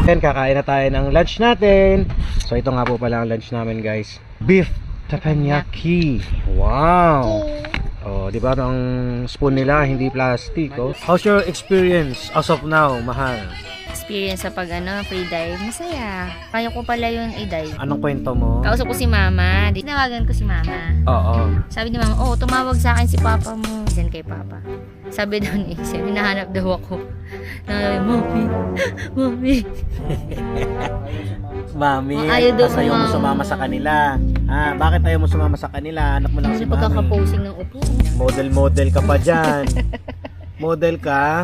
Then, kakain na tayo ng lunch natin. So, ito nga po pala ang lunch namin, guys. Beef teppanyaki. Wow! Oh, di ba ang spoon nila hindi plastic, oh. How's your experience as of now, mahal? Experience sa pag free dive, masaya. Kaya ko pala yun i-dive. Anong kwento mo? Kausap ko si mama. Tinawagan ko si mama. Oo. Sabi ni mama, oh, tumawag sa akin si papa mo. Send kay papa. Sabi daw ni Isel, hinahanap daw ako. Sabi, Mommy. Mami, Ayaw daw ayaw mo sumama sa kanila. Ah, bakit ayaw mo sumama sa kanila? Anak mo lang si Kasi Mami. pagkakaposing ng upo. Model ka pa dyan. Model ka.